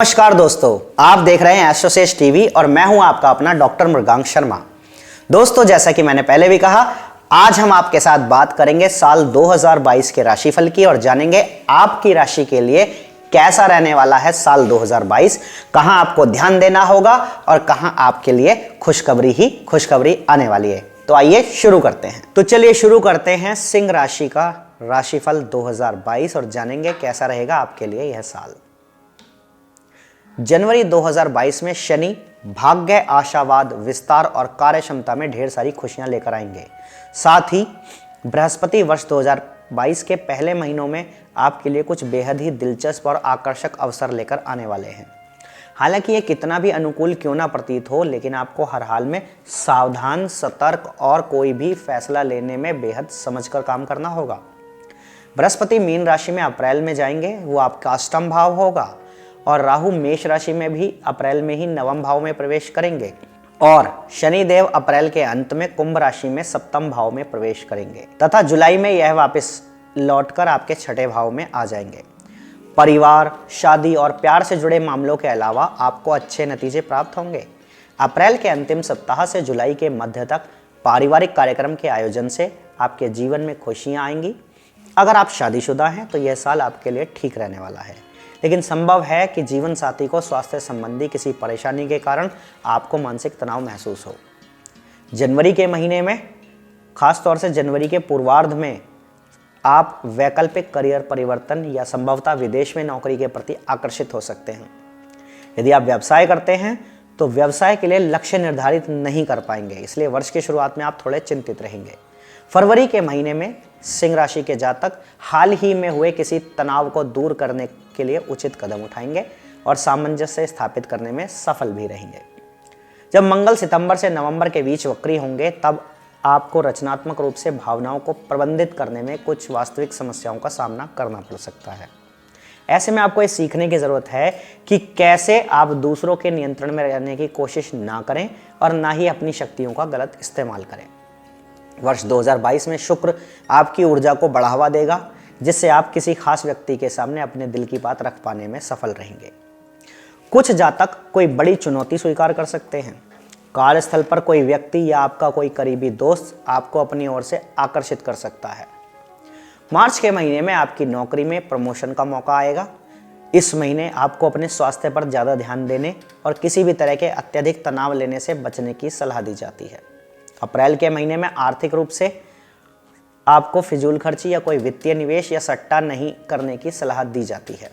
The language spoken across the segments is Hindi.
नमस्कार दोस्तों, आप देख रहे हैं एस्ट्रोसेज टीवी और मैं हूं आपका अपना डॉक्टर मृगांक शर्मा। दोस्तों, जैसा कि मैंने पहले भी कहा, आज हम आपके साथ बात करेंगे साल 2022 के राशिफल की और जानेंगे आपकी राशि के लिए कैसा रहने वाला है साल 2022, कहां आपको ध्यान देना होगा और कहां आपके लिए खुशखबरी ही खुशखबरी आने वाली है। तो आइए शुरू करते हैं। तो चलिए शुरू करते हैं सिंह राशि का राशिफल 2022 और जानेंगे कैसा रहेगा आपके लिए यह साल। जनवरी 2022 में शनि भाग्य, आशावाद, विस्तार और कार्य क्षमता में ढेर सारी खुशियां लेकर आएंगे। साथ ही बृहस्पति वर्ष 2022 के पहले महीनों में आपके लिए कुछ बेहद ही दिलचस्प और आकर्षक अवसर लेकर आने वाले हैं। हालांकि ये कितना भी अनुकूल क्यों ना प्रतीत हो, लेकिन आपको हर हाल में सावधान, सतर्क और कोई भी फैसला लेने में बेहद समझकर काम करना होगा। बृहस्पति मीन राशि में अप्रैल में जाएंगे, वो आपका अष्टम भाव होगा, और राहु मेष राशि में भी अप्रैल में ही नवम भाव में प्रवेश करेंगे, और शनिदेव अप्रैल के अंत में कुंभ राशि में सप्तम भाव में प्रवेश करेंगे तथा जुलाई में यह वापस लौटकर आपके छठे भाव में आ जाएंगे। परिवार, शादी और प्यार से जुड़े मामलों के अलावा आपको अच्छे नतीजे प्राप्त होंगे। अप्रैल के अंतिम सप्ताह से जुलाई के मध्य तक पारिवारिक कार्यक्रम के आयोजन से आपके जीवन में खुशियां आएंगी। अगर आप शादीशुदा हैं तो यह साल आपके लिए ठीक रहने वाला है, लेकिन संभव है कि जीवन साथी को स्वास्थ्य संबंधी किसी परेशानी के कारण आपको मानसिक तनाव महसूस हो। जनवरी के महीने में, खास तौर से जनवरी के पूर्वार्ध में, आप वैकल्पिक करियर परिवर्तन या संभवतः विदेश में नौकरी के प्रति आकर्षित हो सकते हैं। यदि आप व्यवसाय करते हैं तो व्यवसाय के लिए लक्ष्य निर्धारित नहीं कर पाएंगे, इसलिए वर्ष की शुरुआत में आप थोड़े चिंतित रहेंगे। फरवरी के महीने में सिंह राशि के जातक हाल ही में हुए किसी तनाव को दूर करने के लिए उचित कदम उठाएंगे और सामंजस्य स्थापित करने में सफल भी रहेंगे। जब मंगल सितंबर से नवंबर के बीच वक्री होंगे, तब आपको रचनात्मक रूप से भावनाओं को प्रबंधित करने में कुछ वास्तविक समस्याओं का सामना करना पड़ सकता है। ऐसे में आपको ये सीखने की जरूरत है कि कैसे आप दूसरों के नियंत्रण में रहने की कोशिश ना करें और ना ही अपनी शक्तियों का गलत इस्तेमाल करें। वर्ष 2022 में शुक्र आपकी ऊर्जा को बढ़ावा देगा, जिससे आप किसी खास व्यक्ति के सामने अपने दिल की बात रख पाने में सफल रहेंगे। कुछ जातक कोई बड़ी चुनौती स्वीकार कर सकते हैं। कार्यस्थल पर कोई व्यक्ति या आपका कोई करीबी दोस्त आपको अपनी ओर से आकर्षित कर सकता है। मार्च के महीने में आपकी नौकरी में प्रमोशन का मौका आएगा। इस महीने आपको अपने स्वास्थ्य पर ज़्यादा ध्यान देने और किसी भी तरह के अत्यधिक तनाव लेने से बचने की सलाह दी जाती है। अप्रैल के महीने में आर्थिक रूप से आपको फिजूल खर्ची या कोई वित्तीय निवेश या सट्टा नहीं करने की सलाह दी जाती है।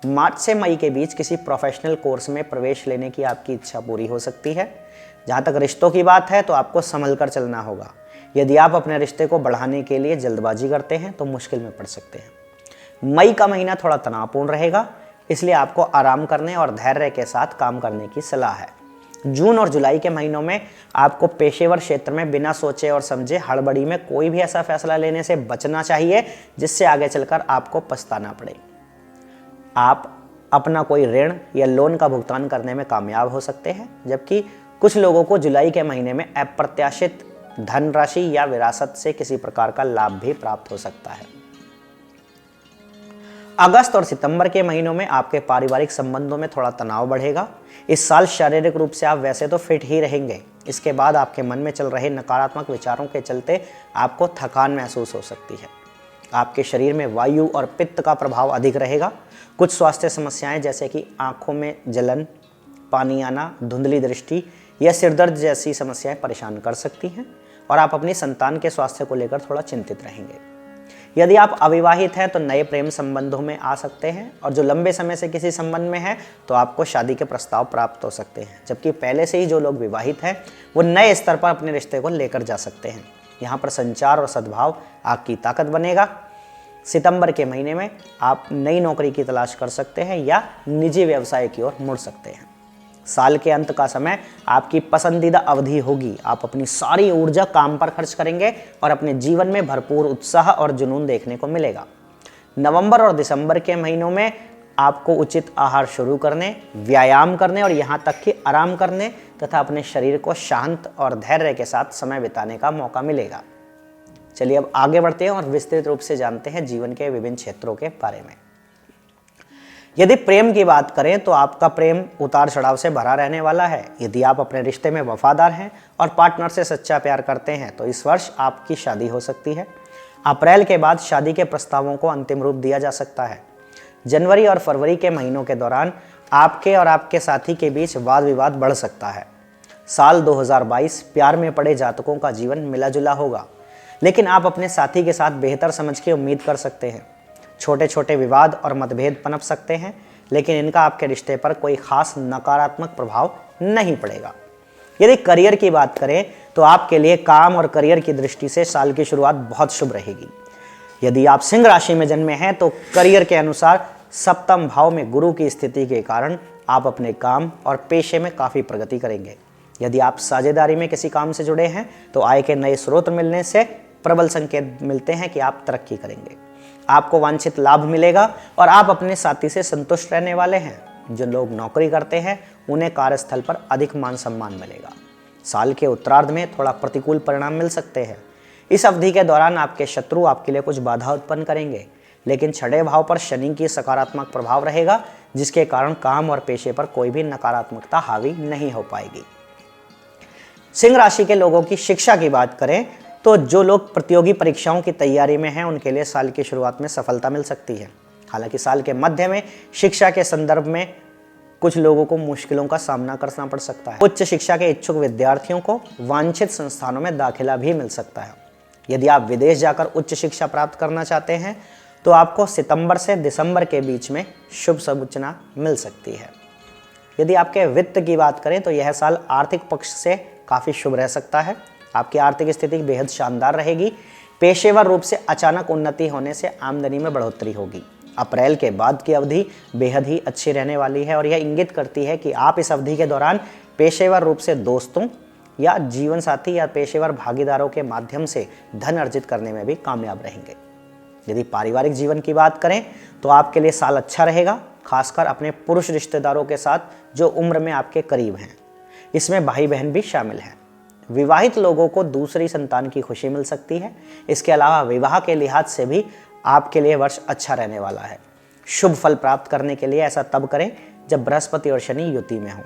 मार्च से मई के बीच किसी प्रोफेशनल कोर्स में प्रवेश लेने की आपकी इच्छा पूरी हो सकती है। जहाँ तक रिश्तों की बात है तो आपको संभल कर चलना होगा। यदि आप अपने रिश्ते को बढ़ाने के लिए जल्दबाजी करते हैं तो मुश्किल में पड़ सकते हैं। मई का महीना थोड़ा तनावपूर्ण रहेगा, इसलिए आपको आराम करने और धैर्य के साथ काम करने की सलाह है। जून और जुलाई के महीनों में आपको पेशेवर क्षेत्र में बिना सोचे और समझे हड़बड़ी में कोई भी ऐसा फैसला लेने से बचना चाहिए जिससे आगे चलकर आपको पछताना पड़े। आप अपना कोई ऋण या लोन का भुगतान करने में कामयाब हो सकते हैं, जबकि कुछ लोगों को जुलाई के महीने में अप्रत्याशित धनराशि या विरासत से किसी प्रकार का लाभ भी प्राप्त हो सकता है। अगस्त और सितंबर के महीनों में आपके पारिवारिक संबंधों में थोड़ा तनाव बढ़ेगा। इस साल शारीरिक रूप से आप वैसे तो फिट ही रहेंगे, इसके बाद आपके मन में चल रहे नकारात्मक विचारों के चलते आपको थकान महसूस हो सकती है। आपके शरीर में वायु और पित्त का प्रभाव अधिक रहेगा। कुछ स्वास्थ्य समस्याएं जैसे कि आंखों में जलन, पानी आना, धुंधली दृष्टि या सिरदर्द जैसी समस्याएं परेशान कर सकती हैं और आप अपनी संतान के स्वास्थ्य को लेकर थोड़ा चिंतित रहेंगे। यदि आप अविवाहित हैं तो नए प्रेम संबंधों में आ सकते हैं, और जो लंबे समय से किसी संबंध में है तो आपको शादी के प्रस्ताव प्राप्त हो सकते हैं, जबकि पहले से ही जो लोग विवाहित हैं वो नए स्तर पर अपने रिश्ते को लेकर जा सकते हैं। यहाँ पर संचार और सद्भाव आपकी ताकत बनेगा। सितंबर के महीने में आप नई नौकरी की तलाश कर सकते हैं या निजी व्यवसाय की ओर मुड़ सकते हैं। साल के अंत का समय आपकी पसंदीदा अवधि होगी। आप अपनी सारी ऊर्जा काम पर खर्च करेंगे और अपने जीवन में भरपूर उत्साह और जुनून देखने को मिलेगा। नवंबर और दिसंबर के महीनों में आपको उचित आहार शुरू करने, व्यायाम करने और यहाँ तक कि आराम करने तथा अपने शरीर को शांत और धैर्य के साथ समय बिताने का मौका मिलेगा। चलिए अब आगे बढ़ते हैं और विस्तृत रूप से जानते हैं जीवन के विभिन्न क्षेत्रों के बारे में। यदि प्रेम की बात करें तो आपका प्रेम उतार चढ़ाव से भरा रहने वाला है। यदि आप अपने रिश्ते में वफादार हैं और पार्टनर से सच्चा प्यार करते हैं तो इस वर्ष आपकी शादी हो सकती है। अप्रैल के बाद शादी के प्रस्तावों को अंतिम रूप दिया जा सकता है। जनवरी और फरवरी के महीनों के दौरान आपके और आपके साथी के बीच वाद विवाद बढ़ सकता है। साल 2022 प्यार में पड़े जातकों का जीवन मिला जुला होगा, लेकिन आप अपने साथी के साथ बेहतर समझ की उम्मीद कर सकते हैं। छोटे छोटे विवाद और मतभेद पनप सकते हैं, लेकिन इनका आपके रिश्ते पर कोई खास नकारात्मक प्रभाव नहीं पड़ेगा। यदि करियर की बात करें तो आपके लिए काम और करियर की दृष्टि से साल की शुरुआत बहुत शुभ रहेगी। यदि आप सिंह राशि में जन्मे हैं तो करियर के अनुसार सप्तम भाव में गुरु की स्थिति के कारण आप अपने काम और पेशे में काफ़ी प्रगति करेंगे। यदि आप साझेदारी में किसी काम से जुड़े हैं तो आय के नए स्रोत मिलने से प्रबल संकेत मिलते हैं कि आप तरक्की करेंगे। आपको वांछित लाभ मिलेगा और आप अपने साथी से संतुष्ट रहने वाले हैं। जो लोग नौकरी करते हैं उन्हें कार्यस्थल पर अधिक मान सम्मान मिलेगा। साल के उत्तरार्ध में थोड़ा प्रतिकूल परिणाम मिल सकते हैं। इस अवधि के दौरान आपके शत्रु आपके लिए कुछ बाधा उत्पन्न करेंगे, लेकिन छठे भाव पर शनि की सकारात्मक प्रभाव रहेगा, जिसके कारण काम और पेशे पर कोई भी नकारात्मकता हावी नहीं हो पाएगी। सिंह राशि के लोगों की शिक्षा की बात करें तो जो लोग प्रतियोगी परीक्षाओं की तैयारी में हैं उनके लिए साल की शुरुआत में सफलता मिल सकती है। हालांकि साल के मध्य में शिक्षा के संदर्भ में कुछ लोगों को मुश्किलों का सामना करना पड़ सकता है। उच्च शिक्षा के इच्छुक विद्यार्थियों को वांछित संस्थानों में दाखिला भी मिल सकता है। यदि आप विदेश जाकर उच्च शिक्षा प्राप्त करना चाहते हैं तो आपको सितंबर से दिसंबर के बीच में शुभ सूचना मिल सकती है। यदि आपके वित्त की बात करें तो यह साल आर्थिक पक्ष से काफ़ी शुभ रह सकता है। आपकी आर्थिक स्थिति बेहद शानदार रहेगी। पेशेवर रूप से अचानक उन्नति होने से आमदनी में बढ़ोतरी होगी। अप्रैल के बाद की अवधि बेहद ही अच्छी रहने वाली है और यह इंगित करती है कि आप इस अवधि के दौरान पेशेवर रूप से दोस्तों या जीवन साथी या पेशेवर भागीदारों के माध्यम से धन अर्जित करने में भी कामयाब रहेंगे। यदि पारिवारिक जीवन की बात करें तो आपके लिए साल अच्छा रहेगा, खासकर अपने पुरुष रिश्तेदारों के साथ जो उम्र में आपके करीब हैं। इसमें भाई बहन भी शामिल हैं। विवाहित लोगों को दूसरी संतान की खुशी मिल सकती है। इसके अलावा विवाह के लिहाज से भी आपके लिए वर्ष अच्छा रहने वाला है। शुभ फल प्राप्त करने के लिए ऐसा तब करें जब बृहस्पति और शनि युति में हों।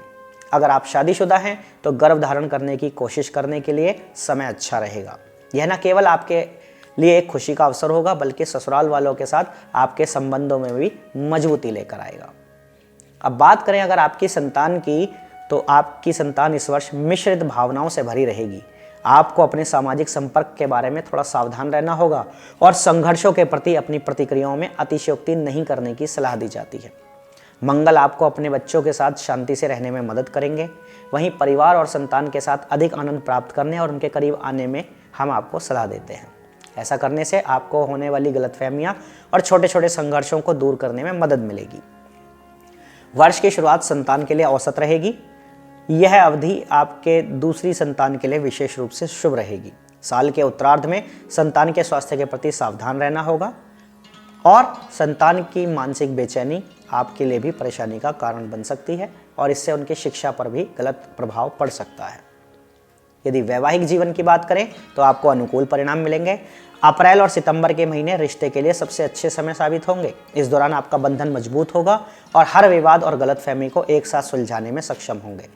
अगर आप शादीशुदा हैं तो गर्भ धारण करने की कोशिश करने के लिए समय अच्छा रहेगा। यह न केवल आपके लिए एक खुशी का अवसर होगा बल्कि ससुराल वालों के साथ आपके संबंधों में भी मजबूती लेकर आएगा। अब बात करें अगर आपकी संतान की, तो आपकी संतान इस वर्ष मिश्रित भावनाओं से भरी रहेगी। आपको अपने सामाजिक संपर्क के बारे में थोड़ा सावधान रहना होगा और संघर्षों के प्रति अपनी प्रतिक्रियाओं में अतिशयोक्ति नहीं करने की सलाह दी जाती है। मंगल आपको अपने बच्चों के साथ शांति से रहने में मदद करेंगे। वहीं परिवार और संतान के साथ अधिक आनंद प्राप्त करने और उनके करीब आने में हम आपको सलाह देते हैं। ऐसा करने से आपको होने वाली गलतफहमियां और छोटे छोटे संघर्षों को दूर करने में मदद मिलेगी। वर्ष की शुरुआत संतान के लिए औसत रहेगी। यह अवधि आपके दूसरी संतान के लिए विशेष रूप से शुभ रहेगी। साल के उत्तरार्ध में संतान के स्वास्थ्य के प्रति सावधान रहना होगा और संतान की मानसिक बेचैनी आपके लिए भी परेशानी का कारण बन सकती है और इससे उनकी शिक्षा पर भी गलत प्रभाव पड़ सकता है। यदि वैवाहिक जीवन की बात करें तो आपको अनुकूल परिणाम मिलेंगे। अप्रैल और सितंबर के महीने रिश्ते के लिए सबसे अच्छे समय साबित होंगे। इस दौरान आपका बंधन मजबूत होगा और हर विवाद और गलतफहमी को एक साथ सुलझाने में सक्षम होंगे।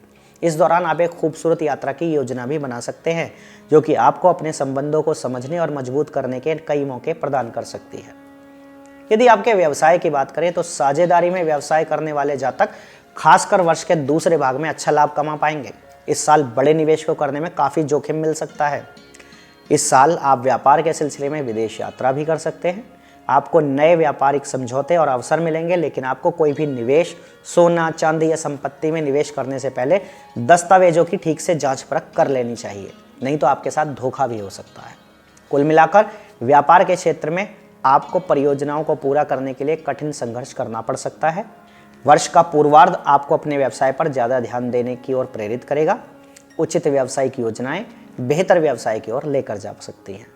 इस दौरान आप एक खूबसूरत यात्रा की योजना भी बना सकते हैं जो कि आपको अपने संबंधों को समझने और मजबूत करने के कई मौके प्रदान कर सकती है। यदि आपके व्यवसाय की बात करें तो साझेदारी में व्यवसाय करने वाले जातक खासकर वर्ष के दूसरे भाग में अच्छा लाभ कमा पाएंगे। इस साल बड़े निवेश को करने में काफ़ी जोखिम मिल सकता है। इस साल आप व्यापार के सिलसिले में विदेश यात्रा भी कर सकते हैं। आपको नए व्यापारिक समझौते और अवसर मिलेंगे, लेकिन आपको कोई भी निवेश सोना चांदी या संपत्ति में निवेश करने से पहले दस्तावेजों की ठीक से जांच परख कर लेनी चाहिए, नहीं तो आपके साथ धोखा भी हो सकता है। कुल मिलाकर व्यापार के क्षेत्र में आपको परियोजनाओं को पूरा करने के लिए कठिन संघर्ष करना पड़ सकता है। वर्ष का पूर्वार्ध आपको अपने व्यवसाय पर ज़्यादा ध्यान देने की ओर प्रेरित करेगा। उचित व्यावसायिक योजनाएं बेहतर व्यवसाय की ओर लेकर जा सकती हैं।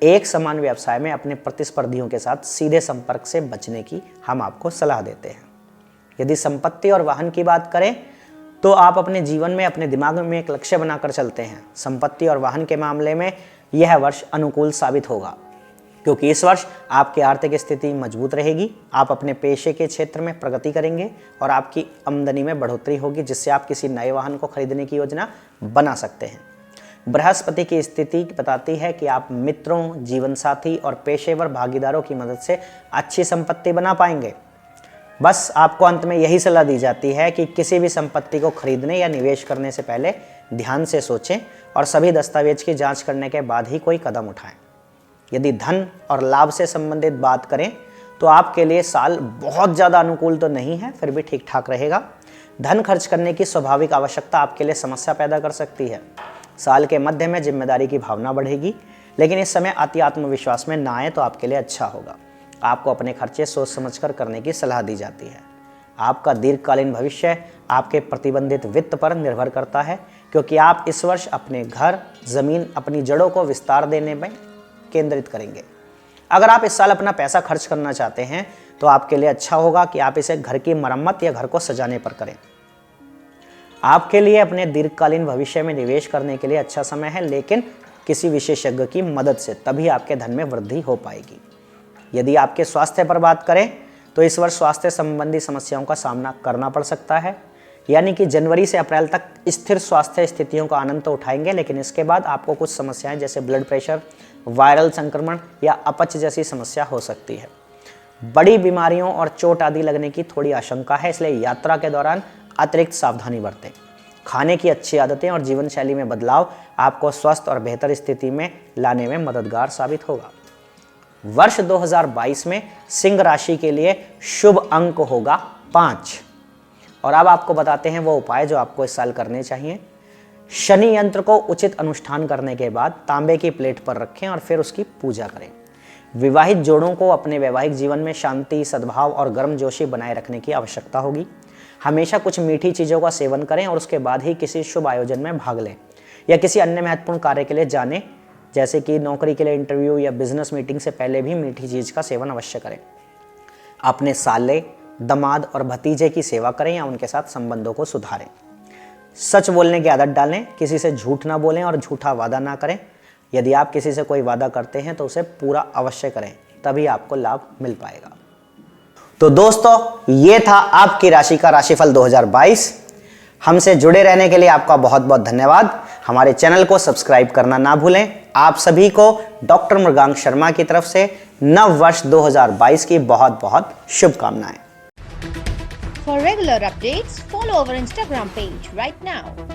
एक समान व्यवसाय में अपने प्रतिस्पर्धियों के साथ सीधे संपर्क से बचने की हम आपको सलाह देते हैं। यदि संपत्ति और वाहन की बात करें तो आप अपने जीवन में अपने दिमाग में एक लक्ष्य बनाकर चलते हैं। संपत्ति और वाहन के मामले में यह वर्ष अनुकूल साबित होगा। क्योंकि इस वर्ष आपकी आर्थिक स्थिति मजबूत रहेगी। आप अपने पेशे के क्षेत्र में प्रगति करेंगे और आपकी आमदनी में बढ़ोतरी होगी, जिससे आप किसी नए वाहन को खरीदने की योजना बना सकते हैं। बृहस्पति की स्थिति बताती है कि आप मित्रों, जीवन साथी और पेशेवर भागीदारों की मदद से अच्छी संपत्ति बना पाएंगे। बस आपको अंत में यही सलाह दी जाती है कि किसी भी संपत्ति को खरीदने या निवेश करने से पहले ध्यान से सोचें और सभी दस्तावेज की जांच करने के बाद ही कोई कदम उठाएं। यदि धन और लाभ से संबंधित बात करें तो आपके लिए साल बहुत ज़्यादा अनुकूल तो नहीं है, फिर भी ठीक ठाक रहेगा। धन खर्च करने की स्वाभाविक आवश्यकता आपके लिए समस्या पैदा कर सकती है। साल के मध्य में जिम्मेदारी की भावना बढ़ेगी, लेकिन इस समय अति आत्मविश्वास में ना आए तो आपके लिए अच्छा होगा। आपको अपने खर्चे सोच समझकर करने की सलाह दी जाती है। आपका दीर्घकालीन भविष्य आपके प्रतिबंधित वित्त पर निर्भर करता है, क्योंकि आप इस वर्ष अपने घर, जमीन, अपनी जड़ों को विस्तार देने में केंद्रित करेंगे। अगर आप इस साल अपना पैसा खर्च करना चाहते हैं तो आपके लिए अच्छा होगा कि आप इसे घर की मरम्मत या घर को सजाने पर करें। आपके लिए अपने दीर्घकालीन भविष्य में निवेश करने के लिए अच्छा समय है, लेकिन किसी विशेषज्ञ की मदद से, तभी आपके धन में वृद्धि हो पाएगी। यदि आपके स्वास्थ्य पर बात करें तो इस वर्ष स्वास्थ्य संबंधी समस्याओं का सामना करना पड़ सकता है, यानी कि जनवरी से अप्रैल तक स्थिर स्वास्थ्य स्थितियों का आनंद तो उठाएंगे, लेकिन इसके बाद आपको कुछ समस्याएं जैसे ब्लड प्रेशर, वायरल संक्रमण या अपच जैसी समस्या हो सकती है। बड़ी बीमारियों और चोट आदि लगने की थोड़ी आशंका है, इसलिए यात्रा के दौरान अतिरिक्त सावधानी बरतें। खाने की अच्छी आदतें और जीवन शैली में बदलाव आपको स्वस्थ और बेहतर स्थिति में लाने में मददगार साबित होगा। वर्ष 2022 में सिंह राशि के लिए शुभ अंक होगा 5। और अब आपको बताते हैं वो उपाय जो आपको इस साल करने चाहिए। शनि यंत्र को उचित अनुष्ठान करने के बाद तांबे की प्लेट पर रखें और फिर उसकी पूजा करें। विवाहित जोड़ों को अपने वैवाहिक जीवन में शांति, सद्भाव और गर्मजोशी बनाए रखने की आवश्यकता होगी। हमेशा कुछ मीठी चीज़ों का सेवन करें और उसके बाद ही किसी शुभ आयोजन में भाग लें या किसी अन्य महत्वपूर्ण कार्य के लिए जानें, जैसे कि नौकरी के लिए इंटरव्यू या बिजनेस मीटिंग से पहले भी मीठी चीज़ का सेवन अवश्य करें। अपने साले, दामाद और भतीजे की सेवा करें या उनके साथ संबंधों को सुधारें। सच बोलने की आदत डालें, किसी से झूठ ना बोलें और झूठा वादा ना करें। यदि आप किसी से कोई वादा करते हैं तो उसे पूरा अवश्य करें, तभी आपको लाभ मिल पाएगा। तो दोस्तों, ये था आपकी राशि का राशिफल 2022। हमसे जुड़े रहने के लिए आपका बहुत बहुत धन्यवाद। हमारे चैनल को सब्सक्राइब करना ना भूलें। आप सभी को डॉक्टर मृगांक शर्मा की तरफ से नव वर्ष 2022 की बहुत बहुत शुभकामनाएं। For regular updates, follow our Instagram page right now.